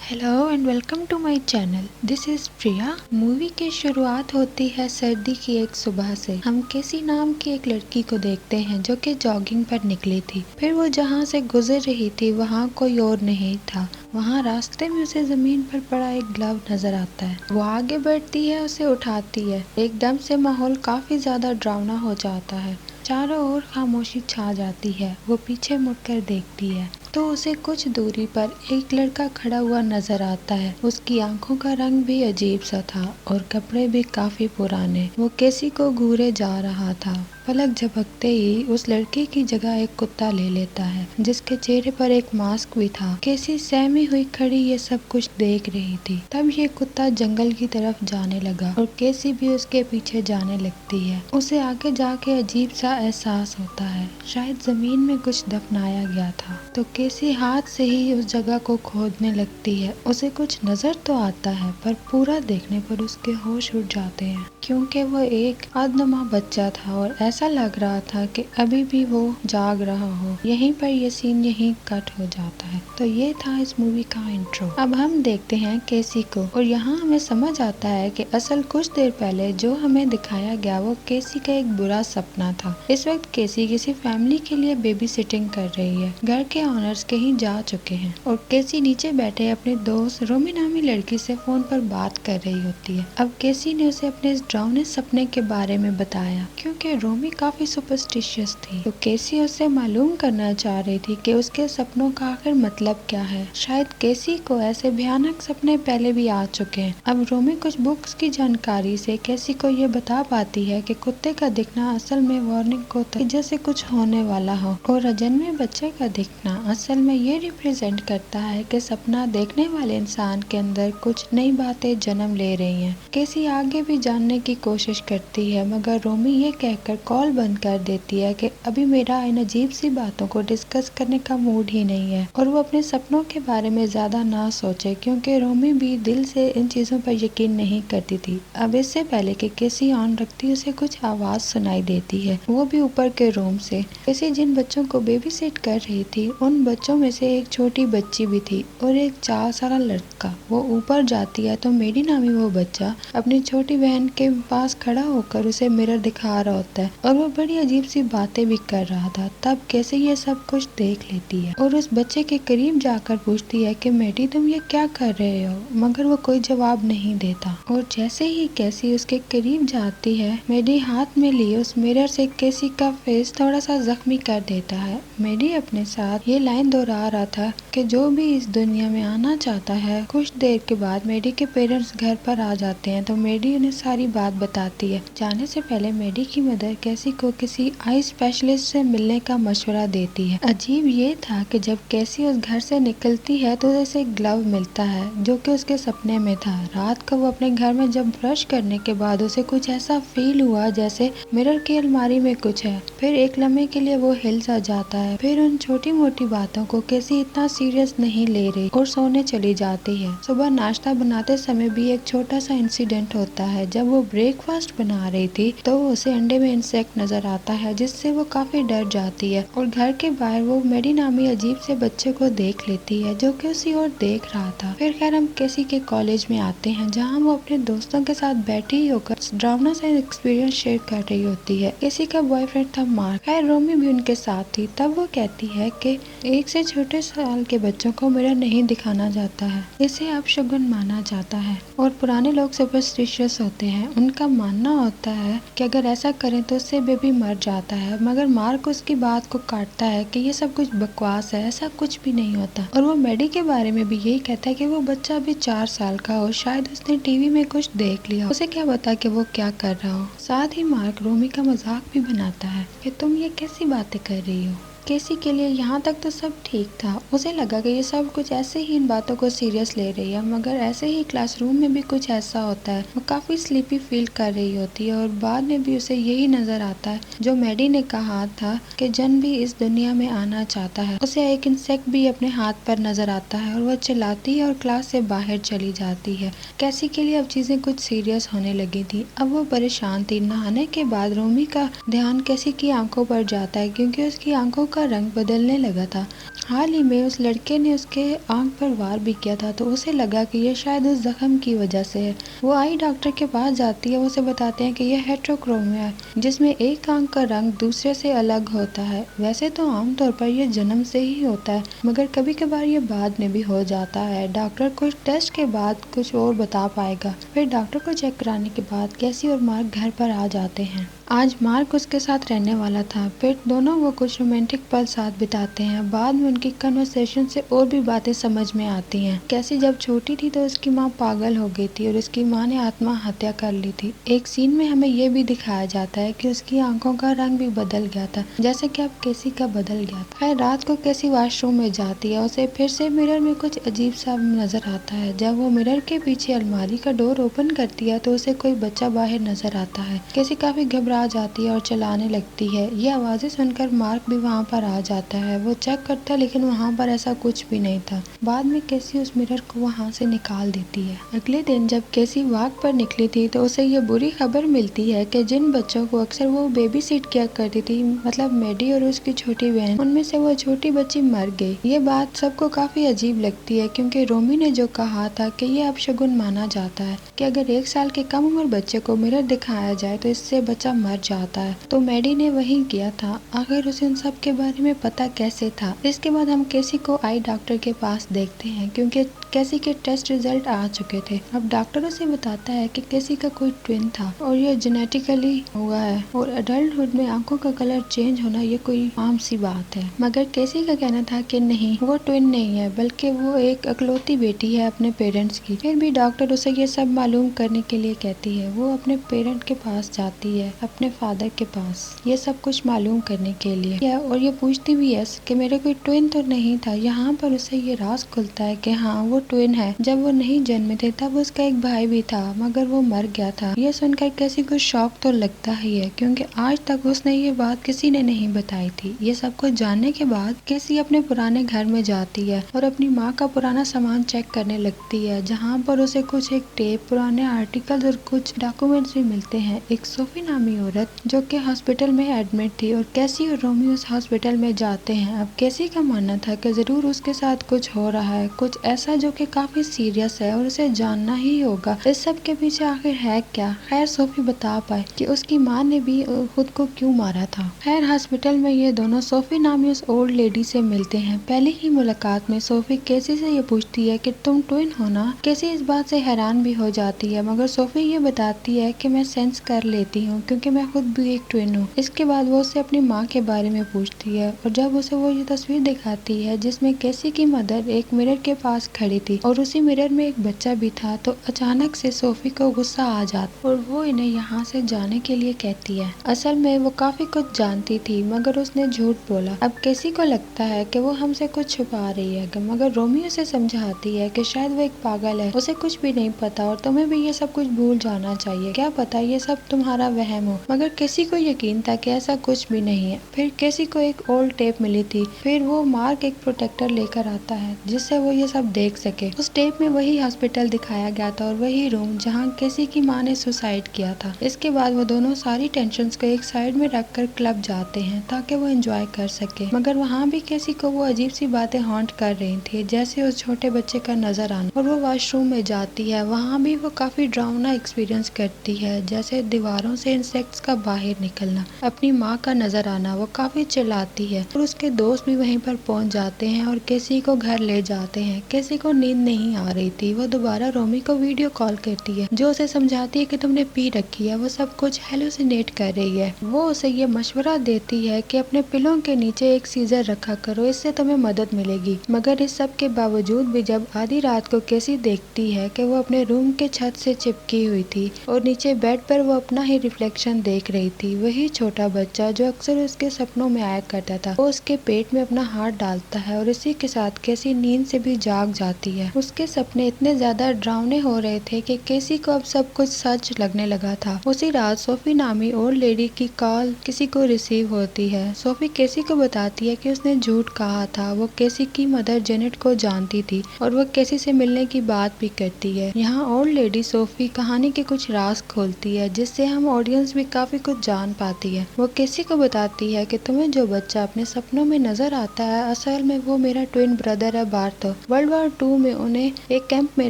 Hello and welcome to my channel. This is Priya. Movie की शुरुआत होती है सर्दी की एक सुबह से। हम केसी नाम की एक लड़की को देखते हैं जो कि जॉगिंग पर निकली थी। फिर वो जहाँ से गुजर रही थी वहाँ कोई और नहीं था। वहाँ रास्ते में उसे जमीन पर पड़ा एक ग्लव नजर आता है। वो आगे बढ़ती है, उसे उठाती है। एकदम से माहौल काफी ज्यादा डरावना हो जाता है। चारों ओर खामोशी छा जाती है। वो पीछे मुड़कर देखती है तो उसे कुछ दूरी पर एक लड़का खड़ा हुआ नजर आता है। उसकी आंखों का रंग भी अजीब सा था और कपड़े भी काफी पुराने। वो केसी को घूरे जा रहा था। पलक झपकते ही उस लड़के की जगह एक कुत्ता ले लेता है जिसके चेहरे पर एक मास्क भी था। केसी सहमी हुई खड़ी ये सब कुछ देख रही थी। तब ये कुत्ता जंगल की तरफ जाने लगा और केसी भी उसके पीछे जाने लगती है। उसे आगे जाके अजीब सा एहसास होता है, शायद जमीन में कुछ दफनाया गया था। तो केसी हाथ से ही उस जगह को खोदने लगती है। उसे कुछ नजर तो आता है पर पूरा देखने पर उसके होश उड़ जाते हैं क्योंकि वो एक अधनमा बच्चा था और ऐसा लग रहा था कि अभी भी वो जाग रहा हो। यहीं पर ये सीन यहीं कट हो जाता है। तो ये था इस मूवी का इंट्रो। अब हम देखते हैं केसी को और यहाँ हमें समझ आता है कि असल कुछ देर पहले जो हमें दिखाया गया वो केसी का एक बुरा सपना था। इस वक्त केसी किसी फैमिली के लिए बेबी सिटिंग कर रही है। घर के ऑनर्स कहीं जा चुके हैं और केसी नीचे बैठे अपने दोस्त रोमी नामी लड़की से फोन पर बात कर रही होती है। अब केसी ने उसे अपने इस डरावने सपने के बारे में बताया क्योंकि रोमी काफी सुपरस्टिशियस थी। तो केसी उससे मालूम करना चाह रही थी कि उसके सपनों का आखिर मतलब क्या है। शायद केसी को ऐसे भयानक सपने पहले भी आ चुके हैं। अब रोमी कुछ बुक्स की जानकारी से केसी को ये बता पाती है कि कुत्ते का दिखना असल में वार्निंग को जैसे कुछ होने वाला हो और अजन्मे बच्चे का दिखना असल में ये रिप्रेजेंट करता है कि सपना देखने वाले इंसान के अंदर कुछ नई बातें जन्म ले रही हैं। केसी आगे भी जानने की कोशिश करती है मगर रोमी ये कहकर कॉल बंद कर देती है कि अभी मेरा इन अजीब सी बातों को डिस्कस करने का मूड ही नहीं है और वो अपने सपनों के बारे में ज्यादा ना सोचे क्योंकि रोमी भी दिल से इन चीजों पर यकीन नहीं करती थी। अब इससे पहले कि केसी ऑन रखती उसे कुछ आवाज सुनाई देती है, वो भी ऊपर के रूम से। केसी जिन बच्चों को बेबी सिट कर रही थी उन बच्चों में से एक छोटी बच्ची भी थी और एक 4 साल लड़का। वो ऊपर जाती है तो मेरी नामी वो बच्चा अपनी छोटी बहन के पास खड़ा होकर उसे मिरर दिखा रहा होता है और वो बड़ी अजीब सी बातें भी कर रहा था। तब कैसे ये सब कुछ देख लेती है और उस बच्चे के करीब जाकर पूछती है कि मेडी तुम ये क्या कर रहे हो, मगर वो कोई जवाब नहीं देता। और जैसे ही कैसी उसके करीब जाती है मेडी हाथ में लिए उस मिरर से केसी का फेस थोड़ा सा जख्मी कर देता है। मेडी अपने साथ ये लाइन दोहरा रहा था कि जो भी इस दुनिया में आना चाहता है। कुछ देर के बाद मेडी के पेरेंट्स घर पर आ जाते हैं तो मेडी उन्हें सारी बात बताती है। जाने से पहले मेडी की मदर कैसी को किसी आई स्पेशलिस्ट से मिलने का मशवरा देती है। अजीब ये था कि जब कैसी उस घर से निकलती है तो उसे एक ग्लव मिलता है जो कि उसके सपने में था। रात को वो अपने घर में जब ब्रश करने के बाद उसे कुछ ऐसा फील हुआ जैसे मिरर की अलमारी में कुछ है। फिर एक लम्हे के लिए वो हिल सा जाता है। फिर उन छोटी मोटी बातों को कैसी इतना सीरियस नहीं ले रही और सोने चली जाती है। सुबह नाश्ता बनाते समय भी एक छोटा सा इंसिडेंट होता है। जब वो ब्रेकफास्ट बना रही थी तो उसे अंडे में इंसेक्ट नजर आता है जिससे वो काफी डर जाती है और घर के बाहर वो मेडी नामी अजीब से बच्चे को देख लेती है जो कि उसी ओर देख रहा था। फिर खैर हम केसी के कॉलेज में आते हैं जहाँ वो अपने दोस्तों के साथ बैठी होकर ड्रावना सा एक्सपीरियंस शेयर कर रही होती है। केसी का बॉयफ्रेंड था मार्क। खैर रोमी भी उनके साथ थी। तब वो कहती है कि 1 से छोटे साल के बच्चों को मिरर नहीं दिखाना जाता है, इसे अपशगुन माना जाता है और पुराने लोग सुपरस्टिशियस होते हैं। उनका मानना होता है कि अगर ऐसा करें तो उससे बेबी मर जाता है। मगर मार्क उसकी बात को काटता है कि ये सब कुछ बकवास है, ऐसा कुछ भी नहीं होता। और वो मेडी के बारे में भी यही कहता है कि वो बच्चा अभी 4 साल का हो, शायद उसने टीवी में कुछ देख लिया, उसे क्या पता कि वो क्या कर रहा हो। साथ ही मार्क रोमी का मजाक भी बनाता है कि तुम ये कैसी बातें कर रही हो। केसी के लिए यहाँ तक तो सब ठीक था। उसे लगा कि ये सब कुछ ऐसे ही इन बातों को सीरियस ले रही है, मगर ऐसे ही क्लासरूम में भी कुछ ऐसा होता है। वो काफी स्लीपी फील कर रही होती है और बाद में भी उसे यही नजर आता है जो मेडी ने कहा था कि जन भी इस दुनिया में आना चाहता है। उसे एक इंसेक्ट भी अपने हाथ पर नजर आता है और वह चिल्लाती है और क्लास से बाहर चली जाती है। कैसी के लिए अब चीजें कुछ सीरियस होने लगी थी। अब वो परेशान थी। नहाने के बाद रोमी का ध्यान कैसी की आंखों पर जाता है क्योंकि उसकी आंखों का रंग बदलने लगा था। हाल ही में उस लड़के ने उसके आंख पर वार भी किया था, तो उसे लगा कि यह शायद उस जख्म की वजह से है। वो आई डॉक्टर के पास जाती है। वो उसे बताते हैं कि यह हेटेरोक्रोमिया है, जिसमें एक आंख का रंग दूसरे से अलग होता है। वैसे तो आमतौर पर यह जन्म से ही होता है, मगर कभी कभार ये बाद में भी हो जाता है। डॉक्टर कुछ टेस्ट के बाद कुछ और बता पाएगा। फिर डॉक्टर को चेक कराने के बाद कैसी और मार्क घर पर आ जाते हैं। आज मार्क उसके साथ रहने वाला था। फिर दोनों वो कुछ रोमांटिक पल साथ बिताते हैं। बाद में उनकी कन्वर्सेशन से और भी बातें समझ में आती हैं। कैसी जब छोटी थी तो उसकी माँ पागल हो गई थी और उसकी माँ ने आत्महत्या कर ली थी। एक सीन में हमें यह भी दिखाया जाता है कि उसकी आंखों का रंग भी बदल गया था, जैसे कि अब कैसी का बदल गया था। फिर रात को कैसी वॉशरूम में जाती है, उसे फिर से मिरर में कुछ अजीब सा नजर आता है। जब वो मिरर के पीछे अलमारी का डोर ओपन करती है तो उसे कोई बच्चा बाहर नजर आता है। कैसी काफी घबरा जाती है और चलाने लगती है। ये आवाजें सुनकर मार्क भी वहाँ पर आ जाता है। वो चेक करता है, लेकिन वहाँ पर ऐसा कुछ भी नहीं था। बाद में कैसी उस मिरर को वहाँ से निकाल देती है। अगले दिन जब कैसी वॉक पर निकली थी तो उसे ये बुरी खबर मिलती है कि जिन बच्चों को अक्सर वो बेबी सिट किया करती थी, मतलब मेडी और उसकी छोटी बहन, उनमें से वो छोटी बच्ची मर गई। ये बात सबको काफी अजीब लगती है, क्योंकि रोमी ने जो कहा था कि ये अपशगुन माना जाता है कि अगर 1 साल के कम उम्र बच्चे को मिरर दिखाया जाए तो इससे बच्चा मर जाता है। तो मैडी ने वही किया था। आखिर उसे इन सब के बारे में पता कैसे था? इसके बाद हम कैसी को आई डॉक्टर के पास देखते हैं, क्योंकि कैसी के टेस्ट रिजल्ट आ चुके थे। अब डॉक्टर उसे बताता है कि कैसी का कोई ट्विन था और ये जेनेटिकली हुआ है, और अडल्टहुड में आंखों का कलर चेंज होना ये कोई आम सी बात है। मगर कैसी का कहना था कि नहीं, वो ट्विन नहीं है, बल्कि वो एक अकलौती बेटी है अपने पेरेंट्स की। फिर भी डॉक्टर उसे ये सब मालूम करने के लिए कहती है। वो अपने पेरेंट के पास जाती है, अपने फादर के पास, ये सब कुछ मालूम करने के लिए। और ये पूछती भी है कि मेरे कोई ट्विन तो नहीं था। यहाँ पर उसे ये राज खुलता है कि हाँ, वो ट्विन है। जब वो नहीं जन्मे थे तब उसका एक भाई भी था, मगर वो मर गया था। ये सुनकर कैसी को शौक तो लगता ही है, क्योंकि आज तक उसने ये बात किसी ने नहीं बताई थी। ये सब कुछ जानने के बाद कैसी अपने पुराने घर में जाती है और अपनी माँ का पुराना सामान चेक करने लगती है, जहाँ पर उसे कुछ एक टेप, पुराने आर्टिकल्स और कुछ डॉक्यूमेंट्स भी मिलते हैं। एक सोफी नामी औरत जो कि हॉस्पिटल में एडमिट थी, और कैसी और रोमी उस हॉस्पिटल में जाते हैं। अब कैसी का मानना था कि जरूर उसके साथ कुछ हो रहा है, कुछ ऐसा जो कि काफी सीरियस है और उसे जानना ही होगा। इस सब के पीछे आखिर है क्या? खैर सोफी बता पाए कि उसकी माँ ने भी खुद को क्यों मारा था। खैर हॉस्पिटल में ये दोनों सोफी नामी उस ओल्ड लेडी से मिलते हैं। पहली ही मुलाकात में सोफी कैसी से ये पूछती है कि तुम ट्विन हो ना। कैसी इस बात से हैरान भी हो जाती है, मगर सोफी ये बताती है कि मैं सेंस कर लेती हूँ, क्योंकि मैं खुद भी एक ट्विन हूँ। इसके बाद वो उससे अपनी माँ के बारे में पूछती है, और जब उसे वो ये तस्वीर दिखाती है जिसमें कैसी की मदर एक मिरर के पास खड़ी थी और उसी मिरर में एक बच्चा भी था, तो अचानक से सोफी को गुस्सा आ जाता और वो इन्हें यहाँ से जाने के लिए कहती है। असल में वो काफी कुछ जानती थी, मगर उसने झूठ बोला। अब कैसी को लगता है कि वो हमसे कुछ छुपा रही है, मगर रोमी उसे समझाती है कि शायद वो एक पागल है, उसे कुछ भी नहीं पता और तुम्हें भी ये सब कुछ भूल जाना चाहिए। क्या पता ये सब तुम्हारा वहम हो। मगर कैसी को यकीन था कि ऐसा कुछ भी नहीं है। फिर कैसी को एक ओल्ड टेप मिली थी। फिर वो मार्क एक प्रोटेक्टर लेकर आता है जिससे वो ये सब देख सके। उस टेप में वही हॉस्पिटल दिखाया गया था और वही रूम जहाँ कैसी की माँ ने सुसाइड किया था। इसके बाद वो दोनों सारी टेंशन को एक साइड में रखकर क्लब जाते हैं ताकि वो एंजॉय कर सके। मगर वहाँ भी कैसी को वो अजीब सी बातें हॉन्ट कर रही थी, जैसे उस छोटे बच्चे का नजर आना। और वो वॉशरूम में जाती है, वहाँ भी वो काफी ड्रावना एक्सपीरियंस करती है, जैसे दीवारों से इंसेक्ट्स का बाहर निकलना, अपनी माँ का नजर आना। वो काफी चिल्लाती है और उसके दोस्त भी वहीं पर पहुंच जाते हैं और कैसी को घर ले जाते हैं। कैसी को नींद नहीं आ रही थी। वो दोबारा रोमी को वीडियो कॉल करती है, जो उसे समझाती है कि तुमने पी रखी है, वो सब कुछ हेलुसिनेट कर रही है। वो उसे ये मशवरा देती है कि अपने पिलों के नीचे एक सीजर रखा करो, इससे तुम्हें मदद मिलेगी। मगर इस सब के बावजूद भी जब आधी रात को कैसी देखती है कि वो अपने रूम के छत से चिपकी हुई थी और नीचे बेड पर वो अपना ही रिफ्लेक्शन देख रही थी, वही छोटा बच्चा जो अक्सर उसके सपनों में आया करता था, वो उसके पेट में अपना हाथ डालता है और इसी के साथ कैसी नींद से भी जाग जाती है। उसके सपने इतने ज्यादा डरावने हो रहे थे कि कैसी को अब सब कुछ सच लगने लगा था। उसी रात सोफी नामी ओल्ड लेडी की कॉल किसी को रिसीव होती है। सोफी कैसी को बताती है कि उसने झूठ कहा था, वो कैसी की मदर जेनेट को जानती थी और वो कैसी से मिलने की बात भी करती है। यहाँ ओल्ड लेडी सोफी कहानी के कुछ राज खोलती है, जिससे हम ऑडियंस भी काफी कुछ जान पाती है। वो केसी को बताती है कि तुम्हें जो बच्चा अपने सपनों में नजर आता है असल में वो मेरा ट्विन ब्रदर है बार्थो। वर्ल्ड वॉर 2 में उन्हें एक कैंप में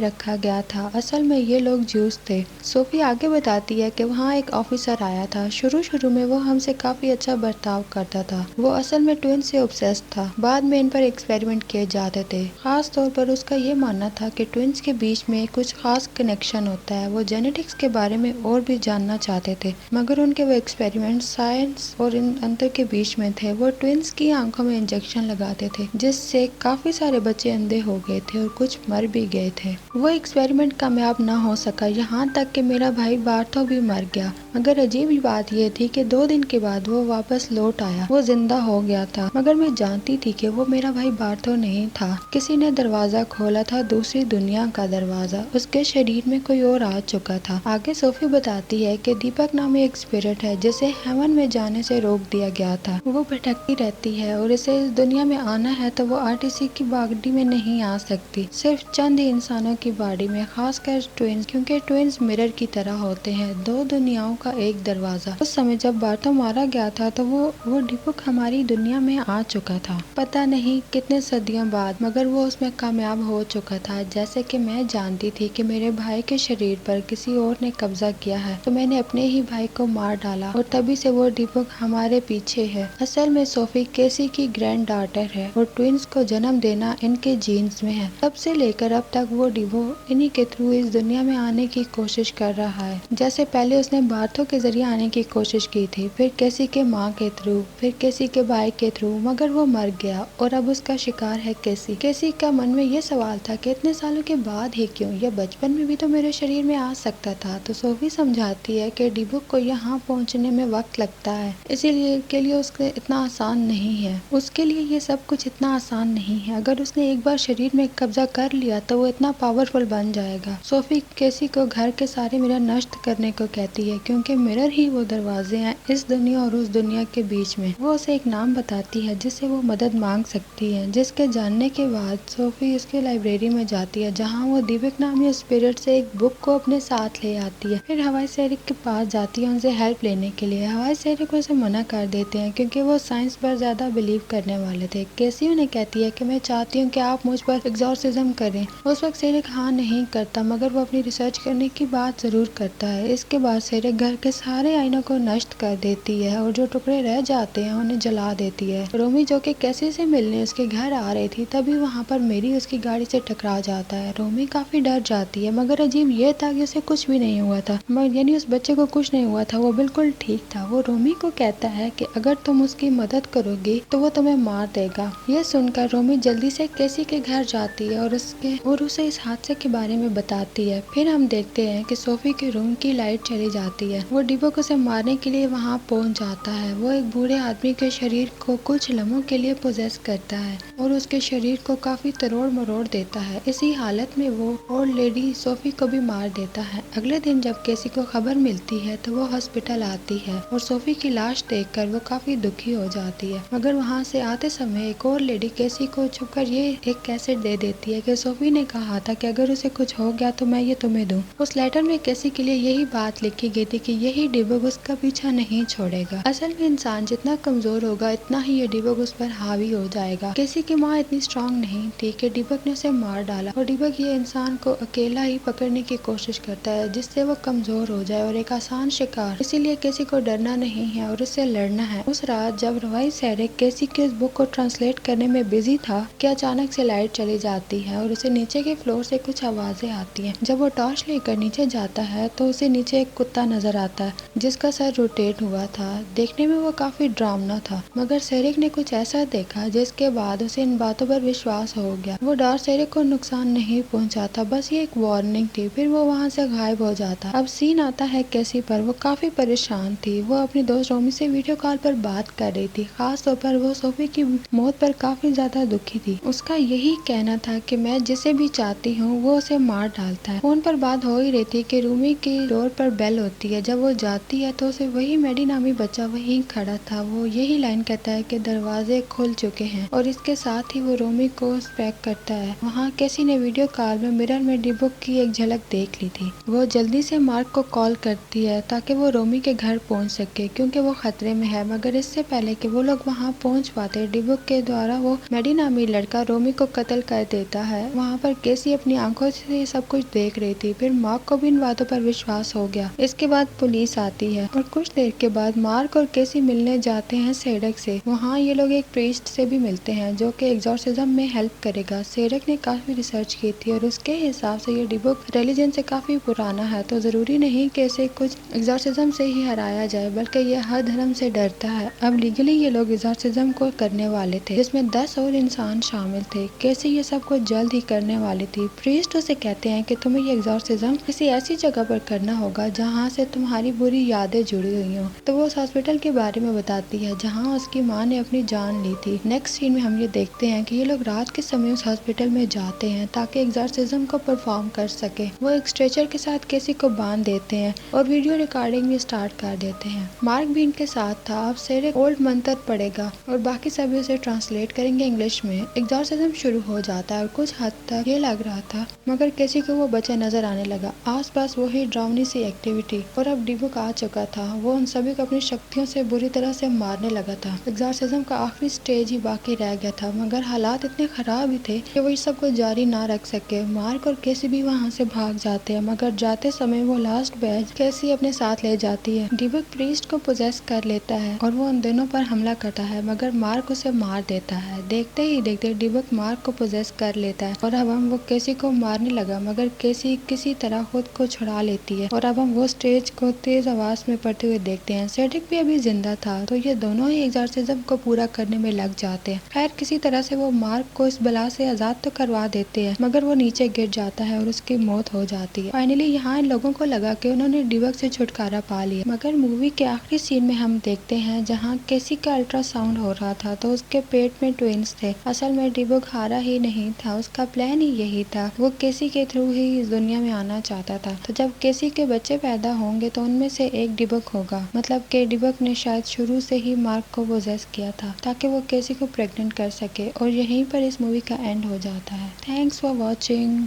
रखा गया था। असल में ये लोग ज्यूस थे। सोफी आगे बताती है कि वहाँ एक ऑफिसर आया था। शुरू में वो हमसे काफी अच्छा बर्ताव करता था। वो असल में ट्विन से ऑब्सेस्ड था। बाद में इन पर एक्सपेरिमेंट किए जाते थे। खास तौर पर उसका ये मानना था कि ट्विन्स के बीच में कुछ खास कनेक्शन होता है। वो जेनेटिक्स के बारे में और भी जानना चाहते थे, मगर उनके वो एक्सपेरिमेंट साइंस और इन अंतर के बीच में थे। वो ट्विन्स की आंखों में इंजेक्शन लगाते थे, जिससे काफी सारे बच्चे अंधे हो गए थे और कुछ मर भी गए थे। वो एक्सपेरिमेंट कामयाब ना हो सका, यहाँ तक कि मेरा भाई बार्थो भी मर गया। मगर अजीब बात यह थी कि 2 दिन के बाद वो वापस लौट आया। वो जिंदा हो गया था, मगर मैं जानती थी कि वो मेरा भाई बार्थो नहीं था। किसी ने दरवाजा खोला था, दूसरी दुनिया का दरवाजा। उसके शरीर में कोई और आ चुका था। आगे सोफी बताती है कि दीपक नामी एक स्पिरिट है जिसे हेवन में जाने से रोक दिया गया था। वो भटकती रहती है और इसे इस दुनिया में आना है तो वो आरटीसी की बॉडी में नहीं आ सकती, सिर्फ चंद ही इंसानों की बॉडी में, खासकर ट्विंस, क्योंकि ट्विंस मिरर की तरह होते हैं, 2 दुनियाओं का एक दरवाजा। उस समय जब बार्थो मारा गया था तो वो दीपक हमारी दुनिया में आ चुका था, पता नहीं कितने सदियों बाद, मगर वो उसमें कामयाब हो चुका था। जैसे कि मैं जानती थी कि मेरे भाई के शरीर पर किसी और ने कब्जा किया है, तो मैंने अपने ही भाई को मार डाला और तभी से वो दीपक हमारे पीछे है। असल में सोफी केसी की ग्रैंड डॉटर है और ट्विंस को जन्म देना इनके जीन्स में है। तब से लेकर अब तक वो दीपक इन्हीं के थ्रू इस दुनिया में आने की कोशिश कर रहा है। जैसे पहले उसने बार्थो के जरिए आने की कोशिश की थी, फिर केसी के माँ के थ्रू, फिर केसी के भाई के थ्रू, मगर वो मर गया और अब उसका शिकार है केसी। केसी का मन में ये सवाल था कि इतने सालों के बाद ही क्यों, यह बचपन में भी तो मेरे शरीर में आ सकता था। तो सोफी समझाती है कि दीपक को यहाँ पहुँचने में वक्त लगता है, इसीलिए के लिए उसके इतना आसान नहीं है। उसके लिए ये सब कुछ इतना आसान नहीं है। अगर उसने एक बार शरीर में कब्जा कर लिया तो वो इतना पावरफुल बन जाएगा। सोफी केसी को घर के सारे मिरर नष्ट करने को कहती है, क्योंकि मिरर ही वो दरवाजे हैं इस दुनिया और उस दुनिया के बीच में। वो उसे एक नाम बताती है जिससे वो मदद मांग सकती है, जिसके जानने के बाद सोफी उसके लाइब्रेरी में जाती है, जहाँ वो दीपक नामी स्पिरिट से एक बुक को अपने साथ ले आती है। फिर हवाई सैनिक के पास जाती है उनसे हेल्प लेने के लिए। हवाई सैनिक उसे मना कर देते हैं क्योंकि वो साइंस पर ज्यादा बिलीव करने वाले थे। केसी उन्हें कहती है कि मैं चाहती हूँ कि आप मुझ पर एग्जॉर्सिज्म करें। उस वक्त सैनिक हाँ नहीं करता, मगर वो अपनी रिसर्च करने की बात जरूर करता है। इसके बाद सैनिक घर के सारे आईनों को नष्ट कर देती है और जो टुकड़े रह जाते हैं उन्हें जला देती है। रोमी जो कि केसी से मिलने उसके घर आ रही थी, तभी वहाँ पर मेरी उसकी गाड़ी से टकरा जाता है। रोमी काफी डर जाती है, मगर अजीब ये था कि उसे कुछ भी नहीं हुआ था, यानी उस बच्चे को कुछ नहीं हुआ था, वो बिल्कुल ठीक था। वो रोमी को कहता है कि अगर तुम उसकी मदद करोगी तो वो तुम्हें मार देगा। ये सुनकर रोमी जल्दी से केसी के घर जाती है और उसे इस हादसे के बारे में बताती है। फिर हम देखते हैं कि सोफी के रूम की लाइट चली जाती है। वो दीपक उसे मारने के लिए वहाँ पहुँच जाता है। वो एक बूढ़े आदमी के शरीर को कुछ लम्हों के लिए पोजेस करता है और उसके शरीर को काफी तरोड़ मरोड़ देता है। इसी हालत में वो ओल्ड लेडी सोफी को भी मार देता है। अगले दिन जब केसी को खबर मिलती है तो वो हॉस्पिटल आती है और सोफी की लाश देखकर वो काफी दुखी हो जाती है, मगर वहाँ से आते समय एक और लेडी केसी को छुपकर ये एक कैसेट दे देती है कि सोफी ने कहा था कि अगर उसे कुछ हो गया तो मैं ये तुम्हें दूं। उस लेटर में केसी के लिए यही बात लिखी गई थी कि यही दीपक उसका पीछा नहीं छोड़ेगा। असल में इंसान जितना कमजोर होगा इतना ही ये दीपक उस पर हावी हो जाएगा। केसी की माँ इतनी स्ट्रांग नहीं थी कि दीपक ने उसे मार डाला और दीपक ये इंसान को अकेला ही पकड़ने की कोशिश करता है, जिससे वो कमजोर हो जाए और एक आसान शिकार। इसीलिए केसी को डरना नहीं है और उससे लड़ना है। उस रात जब रवाई सैनिक केसी की उस बुक को ट्रांसलेट करने में बिजी था कि अचानक से लाइट चली जाती है और उसे नीचे के फ्लोर से कुछ आवाजें आती हैं। जब वो टॉर्च लेकर नीचे जाता है तो उसे नीचे एक कुत्ता नजर आता है जिसका सर रोटेट हुआ था। देखने में वो काफी डरावना था, मगर सेरिक ने कुछ ऐसा देखा जिसके बाद उसे इन बातों पर विश्वास हो गया। वो डॉर सेरिक को नुकसान नहीं पहुंचाता, बस ये एक वार्निंग थी। फिर वो वहाँ से गायब हो जाता। अब सीन आता है केसी पर। वो काफी परेशान थी। वो अपनी दोस्त रोमी से वीडियो कॉल पर बात कर रही थी। खास तौर पर वो सोफी की मौत पर काफी ज्यादा दुखी थी। उसका यही कहना था कि मैं जिसे भी चाहती हूँ वो उसे मार डालता है। फोन पर बात हो ही रही थी कि रूमी की डोर पर बेल होती है। जब वो जाती है तो उसे वही मेडी नामी बच्चा वहीं खड़ा था। वो यही लाइन कहता है कि दरवाजे खुल चुके हैं और इसके साथ ही वो रोमी को पैक करता है। वहाँ केसी ने वीडियो कॉल में मिरर में दीपक की एक झलक देख ली थी। वो जल्दी से मार्क को कॉल करती है ताकि वो वो रोमी के घर पहुंच सके क्योंकि वो खतरे में है। मगर इससे पहले कि वो लोग वहां पहुंच पाते, डिबुक के द्वारा वो मेडी नामी लड़का रोमी को कत्ल कर देता है। वहां पर केसी अपनी आंखों से सब कुछ देख रही थी। फिर मार्क को भी इन बातों पर विश्वास हो गया। इसके बाद पुलिस आती है और कुछ देर के बाद मार्क और केसी मिलने जाते हैं सेडक से। वहाँ ये लोग एक प्रीस्ट से भी मिलते हैं जो कि एग्जॉर्सिज्म में हेल्प करेगा। सेडक ने काफी रिसर्च की थी और उसके हिसाब से ये डिबुक रिलीजन से काफी पुराना है, तो जरूरी नहीं कि इसे कुछ एग्जॉर्सिज्म से ही हराया जाए, बल्कि ये हर धर्म से डरता है। अब लीगली ये लोग एग्जॉर्सिज्म को करने वाले थे जिसमें 10 और इंसान शामिल थे। केसी ये सब कुछ जल्द ही करने वाली थी। प्रीस्ट उसे कहते हैं कि तुम्हें ये एग्जॉर्सिज्म किसी ऐसी जगह पर करना होगा जहाँ से तुम्हारी बुरी यादें जुड़ी हुई हो। तो वो उस हॉस्पिटल के बारे में बताती है जहाँ उसकी माँ ने अपनी जान ली थी। नेक्स्ट सीन में हम ये देखते हैं कि ये लोग रात के समय उस हॉस्पिटल में जाते हैं ताकि एग्जॉर्सिज्म को परफॉर्म कर सके। वो एक स्ट्रेचर के साथ केसी को बांध देते हैं और वीडियो रिकॉर्डिंग भी स्टार्ट कर देते हैं। मार्क भी इनके साथ था। अब सेरेक ओल्ड मंत्र पढ़ेगा और बाकी सभी उसे ट्रांसलेट करेंगे इंग्लिश में। एग्जॉर्सिज्म शुरू हो जाता है और कुछ हद तक ये लग रहा था, मगर केसी को वो बचा नजर आने लगा। आसपास वही डरावनी सी एक्टिविटी और अब डिबुक आ चुका था। वो उन सभी को अपनी शक्तियों से बुरी तरह से मारने लगा था। एग्जॉर्सिज्म का आखिरी स्टेज ही बाकी रह गया था, मगर हालात इतने खराब ही थे कि वो इस सब को जारी ना रख सके। मार्क और केसी भी वहाँ से भाग जाते हैं, मगर जाते समय वो लास्ट बैच केसी अपने साथ ले जाती है। डिबुक प्रीस्ट को पोजेस कर लेता है और वो उन दोनों पर हमला करता है, मगर मार्क उसे मार देता है। देखते ही देखते डिबुक मार्क को पोजेस कर लेता है और अब हम वो केसी को मारने लगा, मगर केसी किसी तरह खुद को छुड़ा लेती है और अब हम वो स्टेज को तेज आवाज में पढ़ते हुए देखते हैं। सेड्रिक भी अभी जिंदा था, तो ये दोनों ही एग्जॉर्सिज्म को पूरा करने में लग जाते हैं। खैर किसी तरह से वो मार्क को इस बला से आजाद तो करवा देते हैं, मगर वो नीचे गिर जाता है और उसकी मौत हो जाती है। फाइनली यहाँ इन लोगों को लगा कि उन्होंने डिबुक से छुटकारा पा लिया, मगर मूवी के आखिरी सीन में हम देखते हैं जहाँ केसी का अल्ट्रासाउंड हो रहा था तो उसके पेट में ट्विंस थे। असल में डिबुक हारा ही नहीं था, उसका प्लान ही यही था। वो केसी के थ्रू ही इस दुनिया में आना चाहता था। तो जब केसी के बच्चे पैदा होंगे तो उनमें से एक डिबुक होगा। मतलब कि डिबुक ने शायद शुरू से ही मार्क को पोजेस किया था ताकि वो केसी को प्रेग्नेंट कर सके। और यहीं पर इस मूवी का एंड हो जाता है। Thanks for watching.